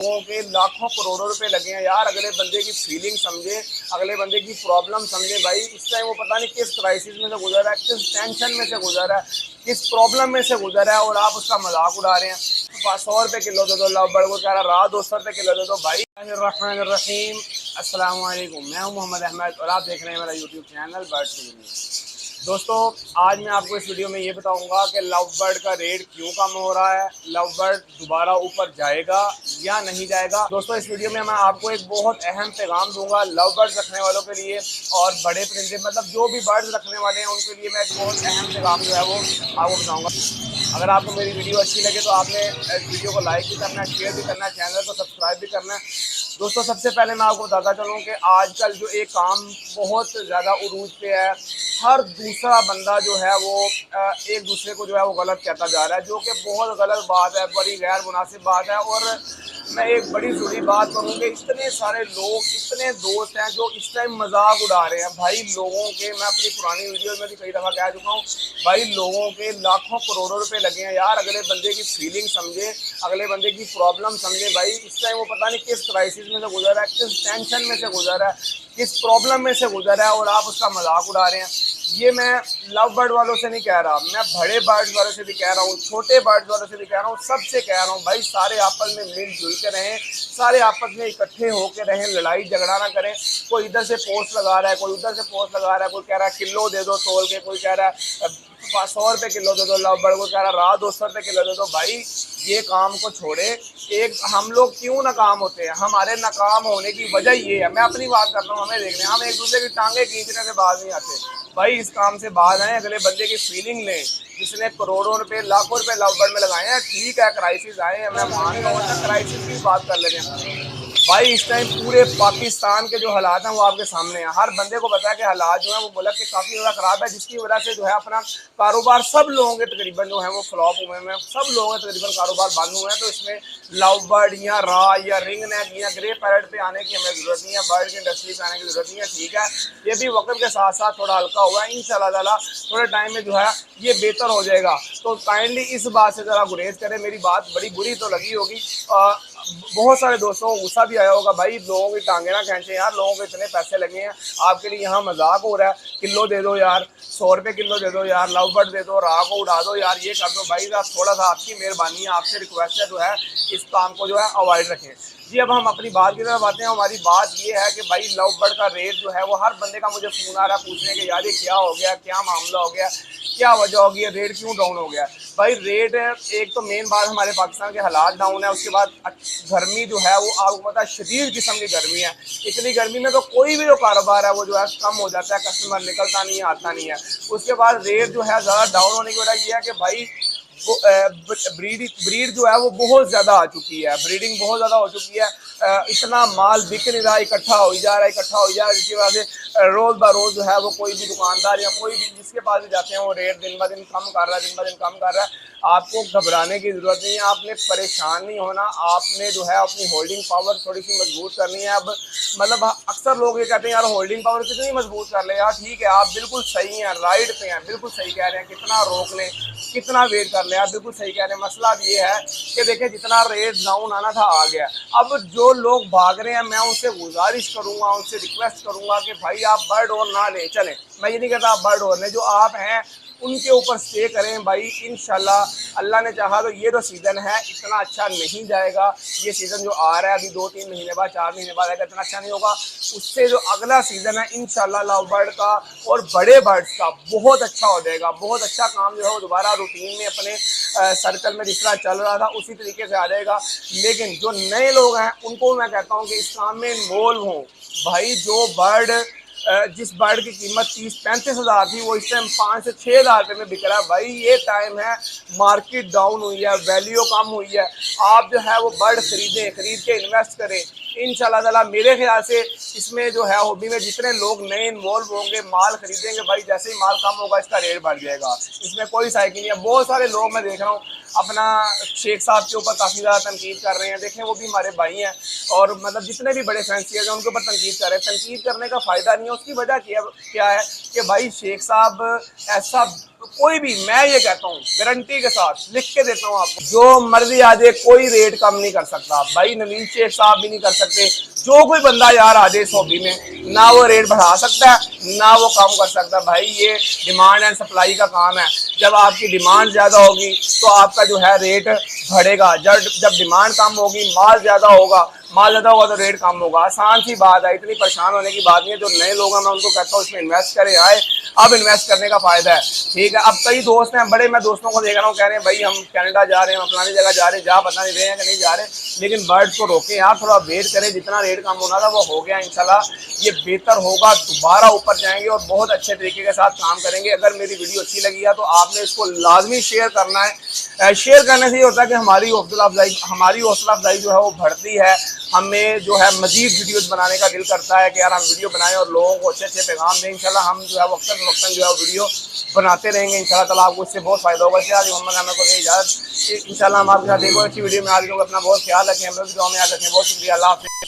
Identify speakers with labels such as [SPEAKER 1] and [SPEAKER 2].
[SPEAKER 1] लोगों के लाखों करोड़ों रुपए लगे हैं यार, अगले बंदे की फीलिंग समझे, अगले बंदे की प्रॉब्लम समझे। भाई इस टाइम वो पता नहीं किस क्राइसिस में से गुजर रहा है, किस टेंशन में से गुजर रहा है, किस प्रॉब्लम में से गुजर रहा है, और आप उसका मजाक उड़ा रहे हैं। 100 रुपये किलो दे दो, लव बर्ड को कह रहा रहा 200 रुपये किलो दे दो। भाई रहीम अस्सलाम वालेकुम, मैं हूं मोहम्मद अहमद और आप देख रहे हैं मेरा यूट्यूब चैनल बर्ड टीवी। दोस्तों, आज मैं आपको इस वीडियो में ये बताऊंगा कि लव बर्ड का रेट क्यों कम हो रहा है, लव बर्ड दोबारा ऊपर जाएगा या नहीं जाएगा। दोस्तों, इस वीडियो में मैं आपको एक बहुत अहम पैगाम दूंगा लव बर्ड रखने वालों के लिए और बड़े परिंदे मतलब जो भी बर्ड्स रखने वाले हैं उनके लिए मैं एक बहुत अहम पैगाम जो है वो आपको बताऊँगा। अगर आपको मेरी वीडियो अच्छी लगे तो आपने इस वीडियो को लाइक भी करना है, शेयर भी करना है, चैनल को सब्सक्राइब भी करना है। दोस्तों, सबसे पहले मैं आपको बताता चलूँ कि आजकल जो एक काम बहुत ज़्यादा उरूज पे है, हर दूसरा बंदा जो है वो एक दूसरे को जो है वो गलत कहता जा रहा है, जो कि बहुत गलत बात है, बड़ी गैर मुनासिब बात है। और मैं एक बड़ी ज़रूरी बात करूँ कि इतने सारे लोग, इतने दोस्त हैं जो इस टाइम मजाक उड़ा रहे हैं। भाई लोगों के, मैं अपनी पुरानी वीडियो में भी कई दफ़ा कह चुका हूँ, भाई लोगों के लाखों करोड़ों रुपए लगे हैं यार, अगले बंदे की फीलिंग समझे, अगले बंदे की प्रॉब्लम समझे। भाई इस टाइम वो पता नहीं किस क्राइसिस में से गुजर रहा है, किस टेंशन में से गुजर रहा है, किस प्रॉब्लम में से गुजर रहा है, और आप उसका मजाक उड़ा रहे हैं। ये मैं लव बर्ड वालों से नहीं कह रहा, मैं बड़े बर्ड्स वालों से भी कह रहा हूँ, छोटे बर्ड्स वालों से भी कह रहा हूँ, सबसे कह रहा हूँ भाई सारे आपस में मिलजुल के रहें, सारे आपस में इकट्ठे होकर रहें, लड़ाई झगड़ा ना करें। कोई इधर से पोस्ट लगा रहा है, कोई उधर से पोस्ट लगा रहा है, कोई कह रहा है किलो दे दो तोल के, कोई कह रहा है 100 रुपये किलो दे दो, लव बर्ड को कह रहा रहा 200 रुपये किलो दे दो। भाई ये काम को छोड़े। एक हम लोग क्यों नाकाम होते हैं, हमारे नाकाम होने की वजह ये है, मैं अपनी बात करता हूँ, हमें देखने, हम एक दूसरे की टांगे खींचने से बाज नहीं आते। भाई इस काम से बाज आए, अगले बंदे की फीलिंग लें। जिसने करोड़ों रुपए लाखों रुपए लव बर्ड में लगाए हैं, ठीक है क्राइसिस आए हैं, मैं मानता हूँ, क्राइसिस की बात कर लेते हैं। भाई इस टाइम पूरे पाकिस्तान के जो हालात हैं वो आपके सामने हैं, हर बंदे को पता है कि हालात जो है वो मुल्क के काफ़ी ज़्यादा ख़राब है, जिसकी वजह से जो है अपना कारोबार सब लोगों के तकरीबन जो है वो फ्लॉप हुए हैं, सब लोगों के तकरीबन कारोबार बंद हुए हैं। तो इसमें लव बर्ड या रा या रिंग नेक या ग्रे पैरट पे आने की हमें ज़रूरत नहीं है, बर्ड की इंडस्ट्री पे आने की ज़रूरत नहीं है। ठीक है, ये भी वक्त के साथ साथ थोड़ा हल्का हुआ है, इंशाल्लाह ताला थोड़े टाइम में जो है ये बेहतर हो जाएगा। तो काइंडली इस बात से ज़रा गुरेज करें, मेरी बात बड़ी बुरी तो लगी होगी, बहुत सारे दोस्तों को गुस्सा भी आया होगा, भाई लोगों की टांगे ना खींचे यार, लोगों को इतने पैसे लगे हैं, आपके लिए यहाँ मजाक हो रहा है, किलो दे दो यार, 100 रुपये किलो दे दो यार, लव बर्ड दे दो, राह को उड़ा दो यार, ये कर दो। भाई थोड़ा सा आपकी मेहरबानी है, आपसे रिक्वेस्ट है जो है इस काम को जो है अवॉइड रखें। जी, अब हम अपनी बात की तरफ आते हैं। हमारी बात ये है कि भाई लव बर्ड का रेट जो है वो हर बंदे का मुझे फ़ोन आ रहा है पूछने के, यार ये क्या हो गया, क्या मामला हो गया, क्या वजह होगी, रेट क्यों डाउन हो गया। भाई रेट है, एक तो मेन बात हमारे पाकिस्तान के हालात डाउन है, उसके बाद गर्मी जो है वो आपको पता है शदीद किस्म की गर्मी है। इतनी गर्मी में तो कोई भी जो कारोबार है वो जो है कम हो जाता है, कस्टमर निकलता नहीं है, आता नहीं है। उसके बाद रेट जो है ज़्यादा डाउन होने की वजह यह है कि भाई ब्रीड जो है वो बहुत ज़्यादा आ चुकी है, ब्रीडिंग बहुत ज़्यादा हो चुकी है। इतना माल बिक नहीं रहा, इकट्ठा हो जा रहा है, इकट्ठा हो जा रहा है, जिसकी वजह से रोज़ ब रोज़ जो है वो कोई भी दुकानदार या कोई भी जिसके पास भी जाते हैं वो रेट दिन ब दिन कम कर रहा है, दिन ब दिन कम कर रहा है। आपको घबराने की ज़रूरत नहीं है, आपने परेशान नहीं होना, आपने जो है अपनी होल्डिंग पावर थोड़ी सी मजबूत करनी है। अब मतलब अक्सर लोग ये कहते हैं यार होल्डिंग पावर कितनी मजबूत कर ले, यार ठीक है आप बिल्कुल सही हैं, राइट पे हैं, बिल्कुल सही कह रहे हैं, कितना रोक लें, कितना वेट कर ले, आप बिल्कुल सही कह रहे हैं। मसला अब ये है कि देखें जितना रेट डाउन आना था आ गया। अब जो लोग भाग रहे हैं मैं उनसे गुजारिश करूंगा, उनसे रिक्वेस्ट करूंगा कि भाई आप बर्ड और ना लें, चलें, मैं ये नहीं कहता आप बर्ड और लें, जो आप हैं उनके ऊपर स्टे करें। भाई इंशाल्लाह अल्लाह ने चाहा तो ये जो सीज़न है इतना अच्छा नहीं जाएगा, ये सीज़न जो आ रहा है अभी 2-3 महीने बाद, 4 महीने बाद आएगा, इतना अच्छा नहीं होगा। उससे जो अगला सीज़न है इंशाल्लाह लव बर्ड का और बड़े बर्ड्स का बहुत अच्छा हो जाएगा, बहुत अच्छा काम जो है वो दोबारा रूटीन में अपने सर्कल में जिस तरह चल रहा था उसी तरीके से आ जाएगा। लेकिन जो नए लोग हैं उनको मैं कहता हूँ कि इस काम में इन्वॉल्व हों। भाई जो बर्ड जिस बर्ड की कीमत 30-35 हज़ार थी वो इस टाइम 5 से 6 हज़ार रुपये में बिक रहा है। भाई ये टाइम है, मार्केट डाउन हुई है, वैल्यू कम हुई है, आप जो है वो बर्ड खरीदें, खरीद के इन्वेस्ट करें। इंशाल्लाह ताला मेरे ख्याल से इसमें जो है हॉबी में जितने लोग नए इन्वॉल्व होंगे, माल खरीदेंगे, भाई जैसे ही माल कम होगा इसका रेट बढ़ जाएगा, इसमें कोई साइकिल नहीं है। बहुत सारे लोग मैं देख रहा हूँ अपना शेख साहब के ऊपर काफ़ी ज़्यादा तनकीद कर रहे हैं, देखें वो भी हमारे भाई हैं और मतलब जितने भी बड़े फैंसियर्स हैं उनके ऊपर तनकीद कर रहे हैं। तनकीद करने का फ़ायदा नहीं है। उसकी वजह क्या है कि भाई शेख साहब ऐसा कोई भी, मैं ये कहता हूँ गारंटी के साथ लिख के देता हूँ आपको, जो मर्जी आ जाए कोई रेट कम नहीं कर सकता भाई। नवीन शेख साहब भी नहीं कर सकते। जो कोई बंदा यार आ जाए इस हॉबी में, ना वो रेट बढ़ा सकता है ना वो कम कर सकता। भाई ये डिमांड एंड सप्लाई का काम है। जब आपकी डिमांड ज़्यादा होगी तो आपका जो है रेट बढ़ेगा। जब डिमांड कम होगी, माल ज़्यादा होगा तो रेट कम होगा। आसान सी बात है, इतनी परेशान होने की बात नहीं है। जो नए लोग हैं मैं उनको कहता हूँ इसमें इन्वेस्ट करें, आए अब इन्वेस्ट करने का फायदा है। ठीक है, अब कई दोस्त हैं बड़े, मैं दोस्तों को देख रहा हूँ कह रहे हैं भाई हम कनाडा जा रहे हैं, हम फलानी जगह जा रहे हैं, जा पता नहीं रहे हैं कि नहीं जा रहे। लेकिन बर्ड्स को रोकें यार, थोड़ा वेट करें। जितना रेट कम होना था वो हो गया, इंशाल्लाह ये बेहतर होगा, दोबारा ऊपर जाएंगे और बहुत अच्छे तरीके के साथ काम करेंगे। अगर मेरी वीडियो अच्छी लगी है तो आपने इसको लाजमी शेयर करना है। शेयर करने से ये होता है कि हमारी हौसला अफजाई जो है वो बढ़ती है। हमें जो है मजीद वीडियोस बनाने का दिल करता है कि यार हम वीडियो बनाएं और लोगों को अच्छे अच्छे पैगाम दें। इंशाल्लाह हम जो है वक्तन जो है वीडियो बनाते रहेंगे। इंशाल्लाह ताला आपको इससे बहुत फ़ायदा होगा। आज मोहम्मद अहमद को इजाज़त। इंशाल्लाह हम आपके साथ एक और अच्छी वीडियो में आज लोग अपना बहुत ख्याल रखें, हम लोग दुआ में याद रखें। बहुत शुक्रिया, अल्लाह हाफ़िज़।